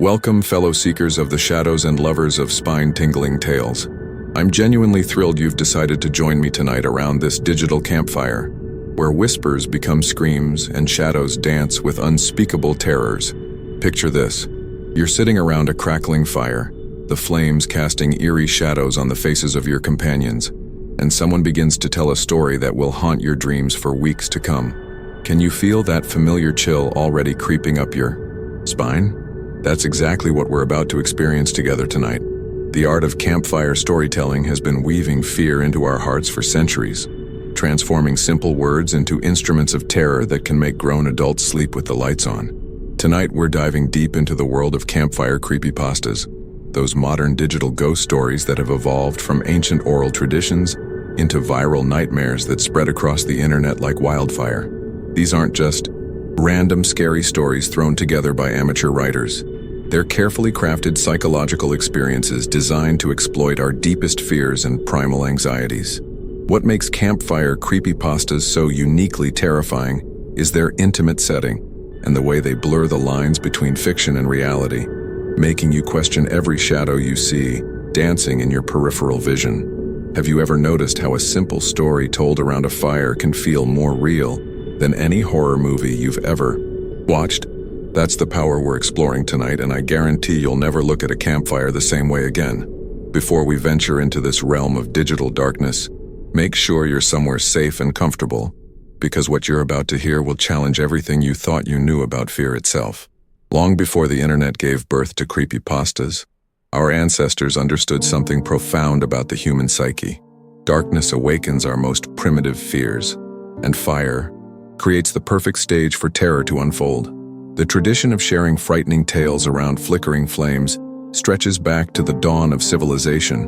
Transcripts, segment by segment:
Welcome, fellow seekers of the shadows and lovers of spine-tingling tales. I'm genuinely thrilled you've decided to join me tonight around this digital campfire, where whispers become screams and shadows dance with unspeakable terrors. Picture this. You're sitting around a crackling fire, the flames casting eerie shadows on the faces of your companions, and someone begins to tell a story that will haunt your dreams for weeks to come. Can you feel that familiar chill already creeping up your spine? That's exactly what we're about to experience together tonight. The art of campfire storytelling has been weaving fear into our hearts for centuries, transforming simple words into instruments of terror that can make grown adults sleep with the lights on. Tonight we're diving deep into the world of campfire creepypastas, those modern digital ghost stories that have evolved from ancient oral traditions into viral nightmares that spread across the internet like wildfire. These aren't just random scary stories thrown together by amateur writers. They're carefully crafted psychological experiences designed to exploit our deepest fears and primal anxieties. What makes campfire creepypastas so uniquely terrifying is their intimate setting and the way they blur the lines between fiction and reality, making you question every shadow you see dancing in your peripheral vision. Have you ever noticed how a simple story told around a fire can feel more real than any horror movie you've ever watched? That's the power we're exploring tonight, and I guarantee you'll never look at a campfire the same way again. Before we venture into this realm of digital darkness, make sure you're somewhere safe and comfortable, because what you're about to hear will challenge everything you thought you knew about fear itself. Long before the internet gave birth to creepypastas, our ancestors understood something profound about the human psyche. Darkness awakens our most primitive fears, and fire creates the perfect stage for terror to unfold. The tradition of sharing frightening tales around flickering flames stretches back to the dawn of civilization,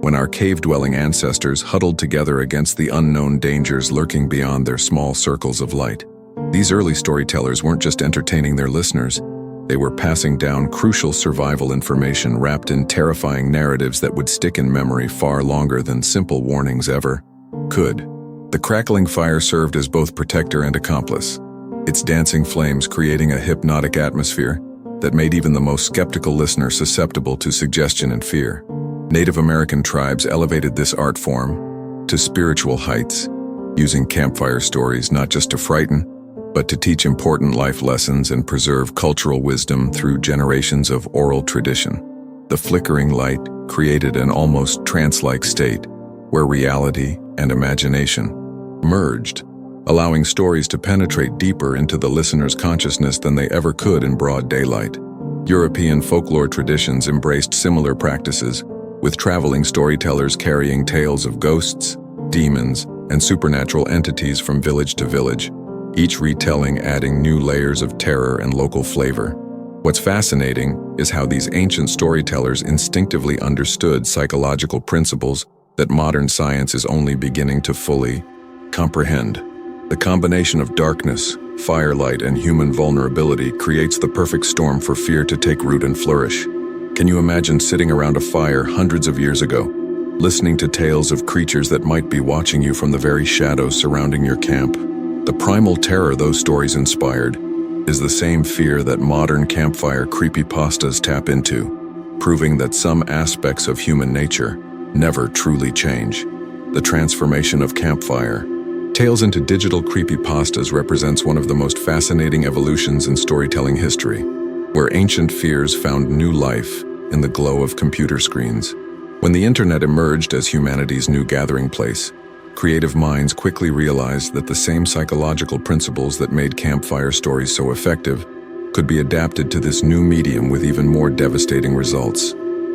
when our cave-dwelling ancestors huddled together against the unknown dangers lurking beyond their small circles of light. These early storytellers weren't just entertaining their listeners, they were passing down crucial survival information wrapped in terrifying narratives that would stick in memory far longer than simple warnings ever could. The crackling fire served as both protector and accomplice, its dancing flames creating a hypnotic atmosphere that made even the most skeptical listener susceptible to suggestion and fear. Native American tribes elevated this art form to spiritual heights, using campfire stories not just to frighten, but to teach important life lessons and preserve cultural wisdom through generations of oral tradition. The flickering light created an almost trance-like state where reality and imagination merged, allowing stories to penetrate deeper into the listener's consciousness than they ever could in broad daylight. European folklore traditions embraced similar practices, with traveling storytellers carrying tales of ghosts, demons, and supernatural entities from village to village, each retelling adding new layers of terror and local flavor. What's fascinating is how these ancient storytellers instinctively understood psychological principles that modern science is only beginning to fully comprehend. The combination of darkness, firelight, and human vulnerability creates the perfect storm for fear to take root and flourish. Can you imagine sitting around a fire hundreds of years ago, listening to tales of creatures that might be watching you from the very shadows surrounding your camp? The primal terror those stories inspired is the same fear that modern campfire creepypastas tap into, proving that some aspects of human nature never truly change. The transformation of campfire tales into digital creepypastas represents one of the most fascinating evolutions in storytelling history, where ancient fears found new life in the glow of computer screens. When the internet emerged as humanity's new gathering place, creative minds quickly realized that the same psychological principles that made campfire stories so effective could be adapted to this new medium with even more devastating results.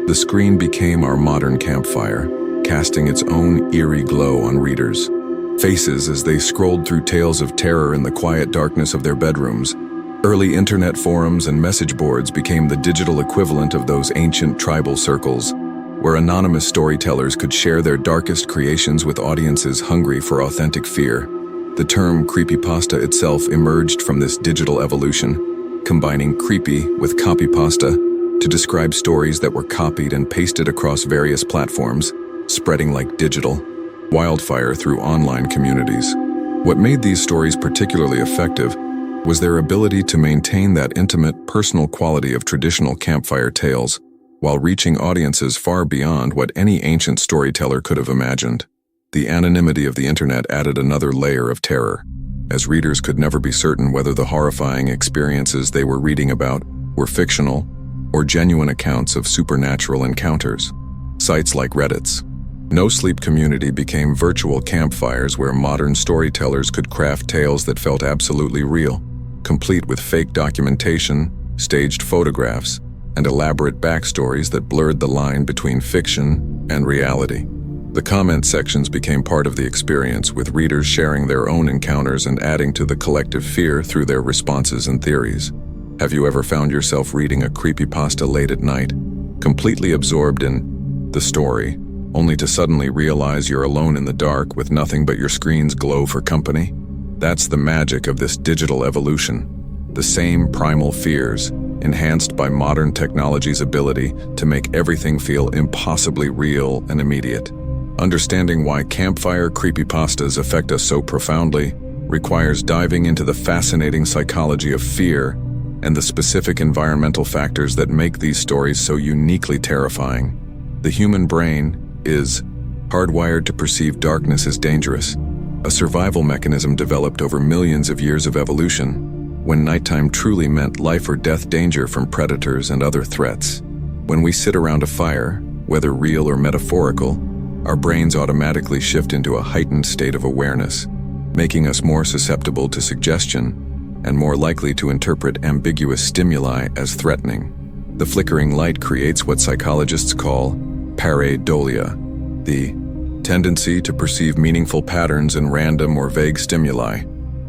The screen became our modern campfire, casting its own eerie glow on readers' faces as they scrolled through tales of terror in the quiet darkness of their bedrooms. Early internet forums and message boards became the digital equivalent of those ancient tribal circles, where anonymous storytellers could share their darkest creations with audiences hungry for authentic fear. The term creepypasta itself emerged from this digital evolution, combining creepy with copypasta to describe stories that were copied and pasted across various platforms, spreading like digital wildfire through online communities. What made these stories particularly effective was their ability to maintain that intimate, personal quality of traditional campfire tales while reaching audiences far beyond what any ancient storyteller could have imagined. The anonymity of the internet added another layer of terror, as readers could never be certain whether the horrifying experiences they were reading about were fictional or genuine accounts of supernatural encounters. Sites like Reddit's No Sleep community became virtual campfires where modern storytellers could craft tales that felt absolutely real, complete with fake documentation, staged photographs, and elaborate backstories that blurred the line between fiction and reality. The comment sections became part of the experience, with readers sharing their own encounters and adding to the collective fear through their responses and theories. Have you ever found yourself reading a creepypasta late at night, completely absorbed in the story, only to suddenly realize you're alone in the dark with nothing but your screen's glow for company? That's the magic of this digital evolution. The same primal fears, enhanced by modern technology's ability to make everything feel impossibly real and immediate. Understanding why campfire creepypastas affect us so profoundly requires diving into the fascinating psychology of fear and the specific environmental factors that make these stories so uniquely terrifying. The human brain is hardwired to perceive darkness as dangerous, a survival mechanism developed over millions of years of evolution, when nighttime truly meant life or death danger from predators and other threats. When we sit around a fire, whether real or metaphorical, our brains automatically shift into a heightened state of awareness, making us more susceptible to suggestion and more likely to interpret ambiguous stimuli as threatening. The flickering light creates what psychologists call pareidolia, the tendency to perceive meaningful patterns in random or vague stimuli,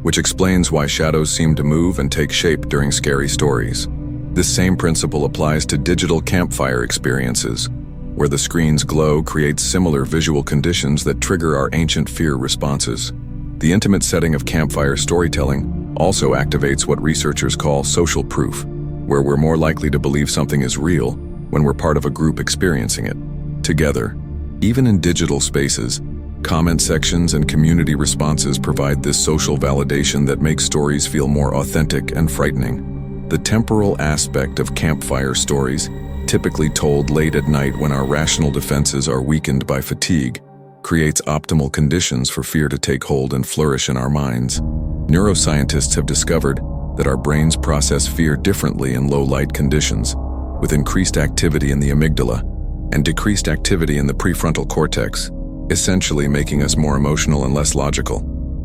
which explains why shadows seem to move and take shape during scary stories. This same principle applies to digital campfire experiences, where the screen's glow creates similar visual conditions that trigger our ancient fear responses. The intimate setting of campfire storytelling also activates what researchers call social proof, where we're more likely to believe something is real when we're part of a group experiencing it together. Even in digital spaces, comment sections and community responses provide this social validation that makes stories feel more authentic and frightening. The temporal aspect of campfire stories, typically told late at night when our rational defenses are weakened by fatigue, creates optimal conditions for fear to take hold and flourish in our minds. Neuroscientists have discovered that our brains process fear differently in low-light conditions, with increased activity in the amygdala and decreased activity in the prefrontal cortex, essentially making us more emotional and less logical.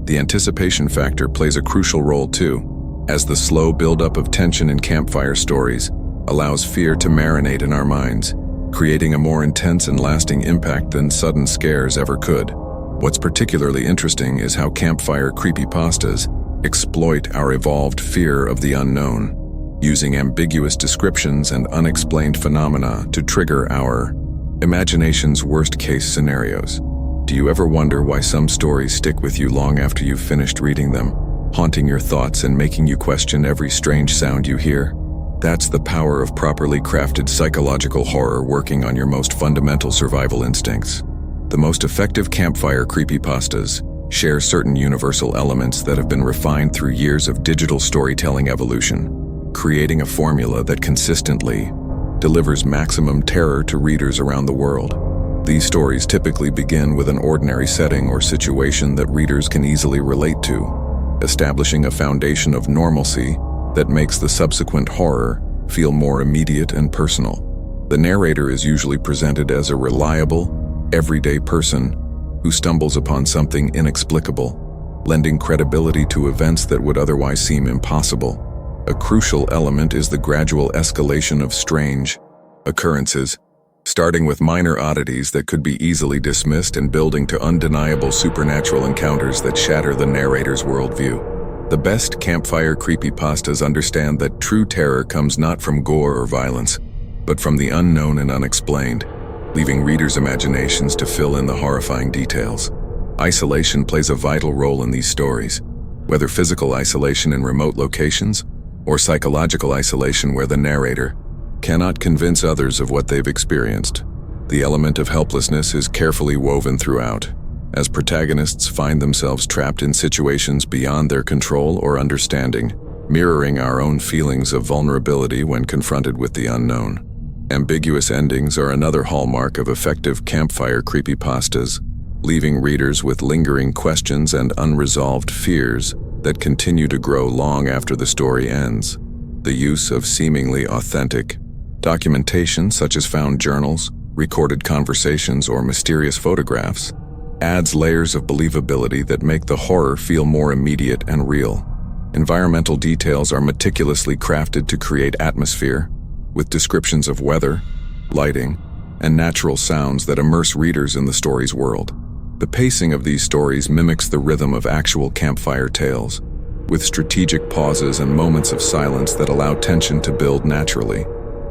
The anticipation factor plays a crucial role too, as the slow buildup of tension in campfire stories allows fear to marinate in our minds, creating a more intense and lasting impact than sudden scares ever could. What's particularly interesting is how campfire creepypastas exploit our evolved fear of the unknown, using ambiguous descriptions and unexplained phenomena to trigger our imagination's worst-case scenarios. Do you ever wonder why some stories stick with you long after you've finished reading them, haunting your thoughts and making you question every strange sound you hear? That's the power of properly crafted psychological horror working on your most fundamental survival instincts. The most effective campfire creepypastas share certain universal elements that have been refined through years of digital storytelling evolution, creating a formula that consistently delivers maximum terror to readers around the world. These stories typically begin with an ordinary setting or situation that readers can easily relate to, establishing a foundation of normalcy that makes the subsequent horror feel more immediate and personal. The narrator is usually presented as a reliable, everyday person who stumbles upon something inexplicable, lending credibility to events that would otherwise seem impossible. A crucial element is the gradual escalation of strange occurrences, starting with minor oddities that could be easily dismissed and building to undeniable supernatural encounters that shatter the narrator's worldview. The best campfire creepypastas understand that true terror comes not from gore or violence, but from the unknown and unexplained, leaving readers' imaginations to fill in the horrifying details. Isolation plays a vital role in these stories, whether physical isolation in remote locations or psychological isolation where the narrator cannot convince others of what they've experienced. The element of helplessness is carefully woven throughout, as protagonists find themselves trapped in situations beyond their control or understanding. mirroring our own feelings of vulnerability when confronted with the unknown. Ambiguous endings are another hallmark of effective campfire creepypastas, leaving readers with lingering questions and unresolved fears that continue to grow long after the story ends. The use of seemingly authentic documentation, such as found journals, recorded conversations, or mysterious photographs, adds layers of believability that make the horror feel more immediate and real. Environmental details are meticulously crafted to create atmosphere, with descriptions of weather, lighting, and natural sounds that immerse readers in the story's world. The pacing of these stories mimics the rhythm of actual campfire tales, with strategic pauses and moments of silence that allow tension to build naturally.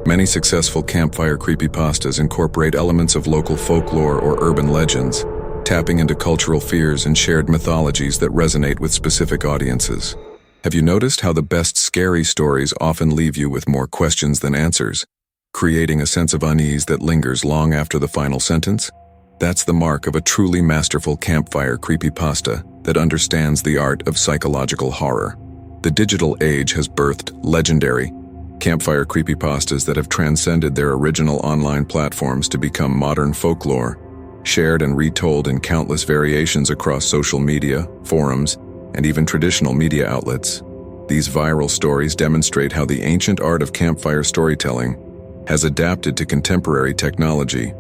Many successful campfire creepypastas incorporate elements of local folklore or urban legends, tapping into cultural fears and shared mythologies that resonate with specific audiences. Have you noticed how the best scary stories often leave you with more questions than answers, creating a sense of unease that lingers long after the final sentence? That's the mark of a truly masterful campfire creepypasta that understands the art of psychological horror. The digital age has birthed legendary campfire creepypastas that have transcended their original online platforms to become modern folklore, shared and retold in countless variations across social media, forums, and even traditional media outlets. These viral stories demonstrate how the ancient art of campfire storytelling has adapted to contemporary technology,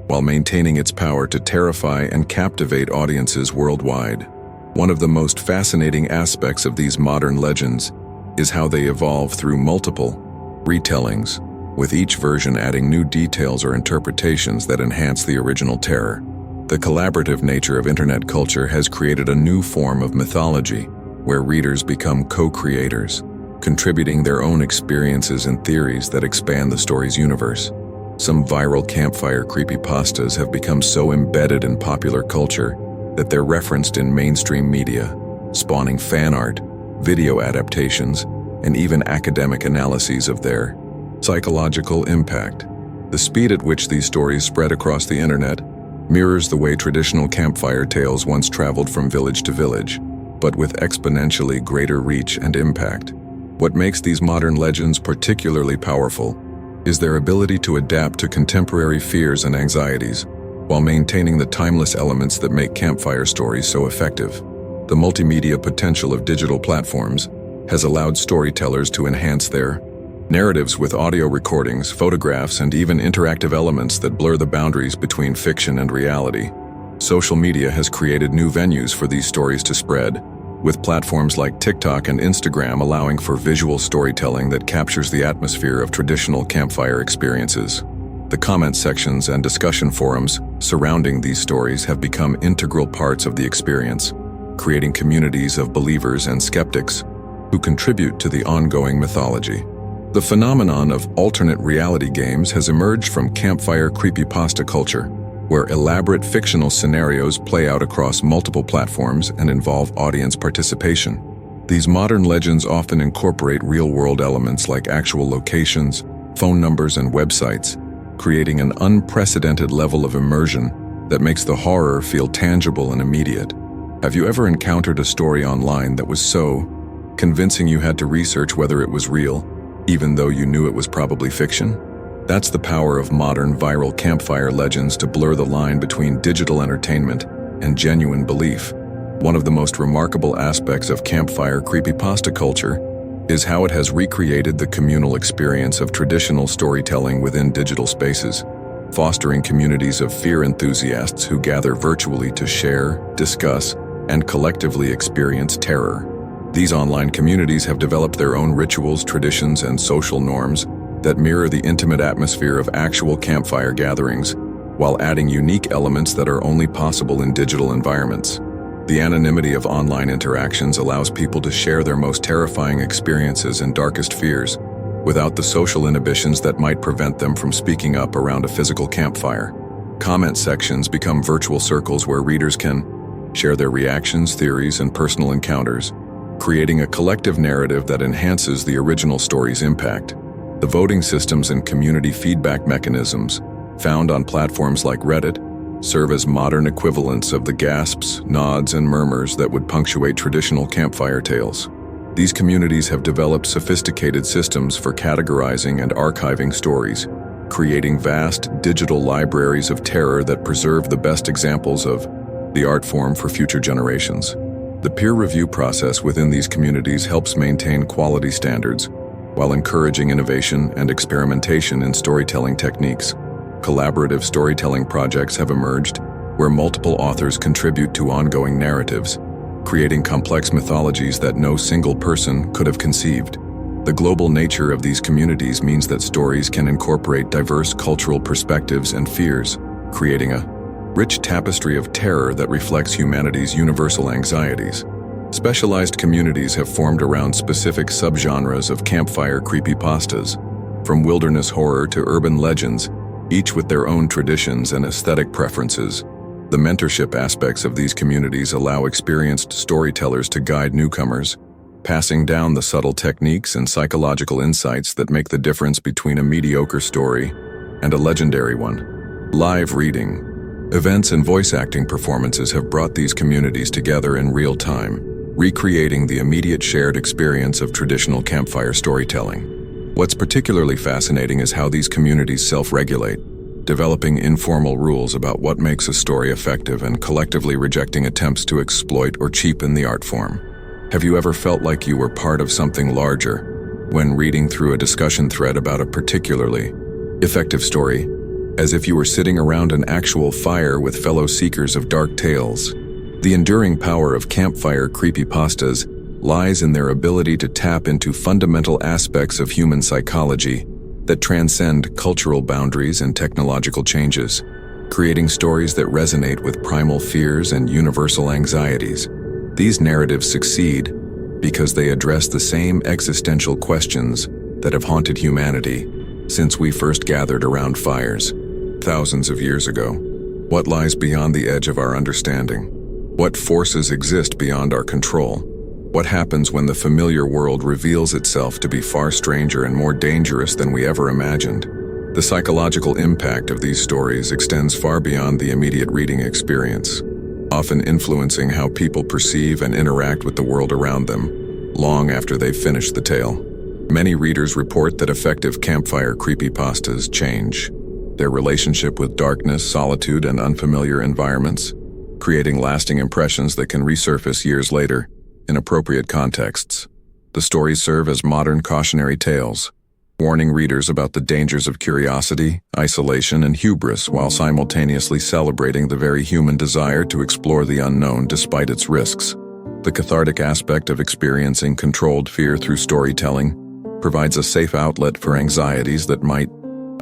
while maintaining its power to terrify and captivate audiences worldwide. One of the most fascinating aspects of these modern legends is how they evolve through multiple retellings, with each version adding new details or interpretations that enhance the original terror. The collaborative nature of internet culture has created a new form of mythology, where readers become co-creators, contributing their own experiences and theories that expand the story's universe. Some viral campfire creepypastas have become so embedded in popular culture that they're referenced in mainstream media, spawning fan art, video adaptations, and even academic analyses of their psychological impact. The speed at which these stories spread across the internet mirrors the way traditional campfire tales once traveled from village to village, but with exponentially greater reach and impact. What makes these modern legends particularly powerful is their ability to adapt to contemporary fears and anxieties, while maintaining the timeless elements that make campfire stories so effective. The multimedia potential of digital platforms has allowed storytellers to enhance their narratives with audio recordings, photographs, and even interactive elements that blur the boundaries between fiction and reality. Social media has created new venues for these stories to spread, with platforms like TikTok and Instagram allowing for visual storytelling that captures the atmosphere of traditional campfire experiences. The comment sections and discussion forums surrounding these stories have become integral parts of the experience, creating communities of believers and skeptics who contribute to the ongoing mythology. The phenomenon of alternate reality games has emerged from campfire creepypasta culture, where elaborate fictional scenarios play out across multiple platforms and involve audience participation. These modern legends often incorporate real-world elements like actual locations, phone numbers, and websites, creating an unprecedented level of immersion that makes the horror feel tangible and immediate. Have you ever encountered a story online that was so convincing you had to research whether it was real, even though you knew it was probably fiction? That's the power of modern viral campfire legends to blur the line between digital entertainment and genuine belief. One of the most remarkable aspects of campfire creepypasta culture is how it has recreated the communal experience of traditional storytelling within digital spaces, fostering communities of fear enthusiasts who gather virtually to share, discuss, and collectively experience terror. These online communities have developed their own rituals, traditions, and social norms that mirror the intimate atmosphere of actual campfire gatherings, while adding unique elements that are only possible in digital environments. The anonymity of online interactions allows people to share their most terrifying experiences and darkest fears, without the social inhibitions that might prevent them from speaking up around a physical campfire. Comment sections become virtual circles where readers can share their reactions, theories, and personal encounters, creating a collective narrative that enhances the original story's impact. The voting systems and community feedback mechanisms, found on platforms like Reddit, serve as modern equivalents of the gasps, nods, and murmurs that would punctuate traditional campfire tales. These communities have developed sophisticated systems for categorizing and archiving stories, creating vast digital libraries of terror that preserve the best examples of the art form for future generations. The peer review process within these communities helps maintain quality standards, while encouraging innovation and experimentation in storytelling techniques. Collaborative storytelling projects have emerged, where multiple authors contribute to ongoing narratives, creating complex mythologies that no single person could have conceived. The global nature of these communities means that stories can incorporate diverse cultural perspectives and fears, creating a rich tapestry of terror that reflects humanity's universal anxieties. Specialized communities have formed around specific subgenres of campfire creepypastas, from wilderness horror to urban legends, each with their own traditions and aesthetic preferences. The mentorship aspects of these communities allow experienced storytellers to guide newcomers, passing down the subtle techniques and psychological insights that make the difference between a mediocre story and a legendary one. Live reading, events and voice acting performances have brought these communities together in real time, recreating the immediate shared experience of traditional campfire storytelling. What's particularly fascinating is how these communities self-regulate, developing informal rules about what makes a story effective and collectively rejecting attempts to exploit or cheapen the art form. Have you ever felt like you were part of something larger when reading through a discussion thread about a particularly effective story, as if you were sitting around an actual fire with fellow seekers of dark tales? The enduring power of campfire creepypastas lies in their ability to tap into fundamental aspects of human psychology that transcend cultural boundaries and technological changes, creating stories that resonate with primal fears and universal anxieties. These narratives succeed because they address the same existential questions that have haunted humanity since we first gathered around fires thousands of years ago. What lies beyond the edge of our understanding? What forces exist beyond our control? What happens when the familiar world reveals itself to be far stranger and more dangerous than we ever imagined? The psychological impact of these stories extends far beyond the immediate reading experience, often influencing how people perceive and interact with the world around them, long after they've finished the tale. Many readers report that effective campfire creepypastas change their relationship with darkness, solitude, and unfamiliar environments, creating lasting impressions that can resurface years later in appropriate contexts. The stories serve as modern cautionary tales, warning readers about the dangers of curiosity, isolation, and hubris while simultaneously celebrating the very human desire to explore the unknown despite its risks. The cathartic aspect of experiencing controlled fear through storytelling provides a safe outlet for anxieties that might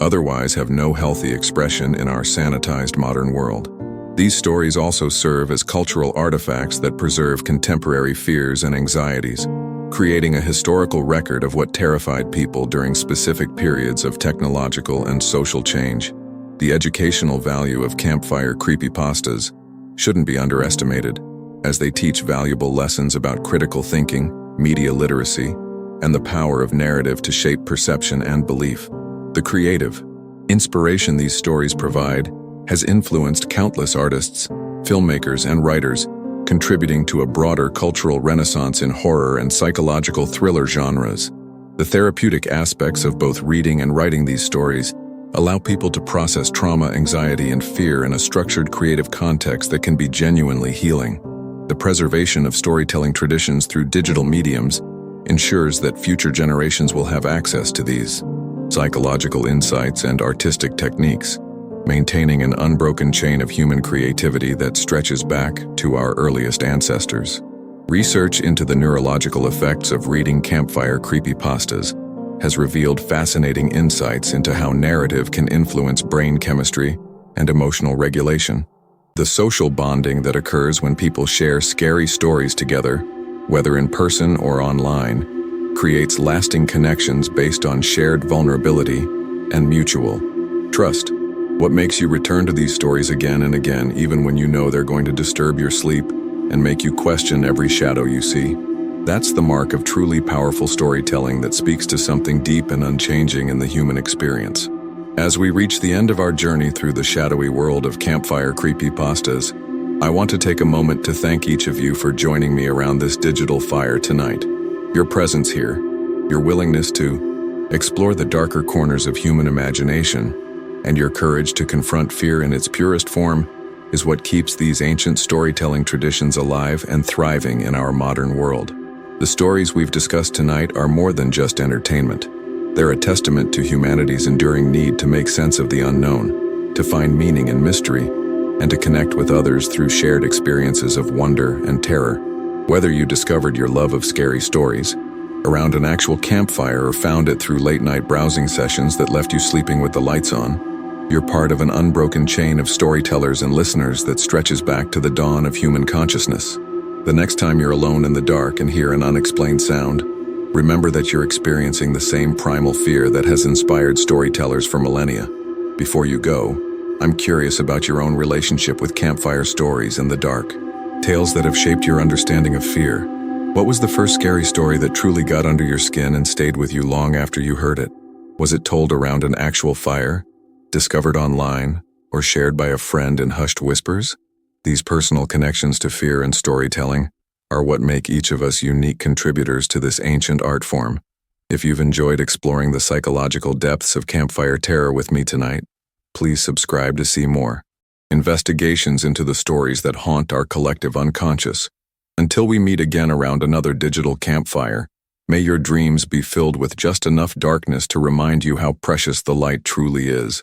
otherwise have no healthy expression in our sanitized modern world. These stories also serve as cultural artifacts that preserve contemporary fears and anxieties, creating a historical record of what terrified people during specific periods of technological and social change. The educational value of campfire creepypastas shouldn't be underestimated, as they teach valuable lessons about critical thinking, media literacy, and the power of narrative to shape perception and belief. The creative inspiration these stories provide has influenced countless artists, filmmakers, and writers, contributing to a broader cultural renaissance in horror and psychological thriller genres. The therapeutic aspects of both reading and writing these stories allow people to process trauma, anxiety, and fear in a structured creative context that can be genuinely healing. The preservation of storytelling traditions through digital mediums ensures that future generations will have access to these psychological insights and artistic techniques, maintaining an unbroken chain of human creativity that stretches back to our earliest ancestors. Research into the neurological effects of reading campfire creepypastas has revealed fascinating insights into how narrative can influence brain chemistry and emotional regulation. The social bonding that occurs when people share scary stories together, whether in person or online, creates lasting connections based on shared vulnerability and mutual trust. What makes you return to these stories again and again, even when you know they're going to disturb your sleep and make you question every shadow you see? That's the mark of truly powerful storytelling that speaks to something deep and unchanging in the human experience. As we reach the end of our journey through the shadowy world of campfire creepypastas, I want to take a moment to thank each of you for joining me around this digital fire tonight. Your presence here, your willingness to explore the darker corners of human imagination, and your courage to confront fear in its purest form is what keeps these ancient storytelling traditions alive and thriving in our modern world. The stories we've discussed tonight are more than just entertainment. They're a testament to humanity's enduring need to make sense of the unknown, to find meaning in mystery, and to connect with others through shared experiences of wonder and terror. Whether you discovered your love of scary stories around an actual campfire or found it through late-night browsing sessions that left you sleeping with the lights on, you're part of an unbroken chain of storytellers and listeners that stretches back to the dawn of human consciousness. The next time you're alone in the dark and hear an unexplained sound, remember that you're experiencing the same primal fear that has inspired storytellers for millennia. Before you go, I'm curious about your own relationship with campfire stories and the dark. Tales that have shaped your understanding of fear. What was the first scary story that truly got under your skin and stayed with you long after you heard it? Was it told around an actual fire, discovered online, or shared by a friend in hushed whispers? These personal connections to fear and storytelling are what make each of us unique contributors to this ancient art form. If you've enjoyed exploring the psychological depths of campfire terror with me tonight, please subscribe to see more investigations into the stories that haunt our collective unconscious. Until we meet again around another digital campfire, may your dreams be filled with just enough darkness to remind you how precious the light truly is.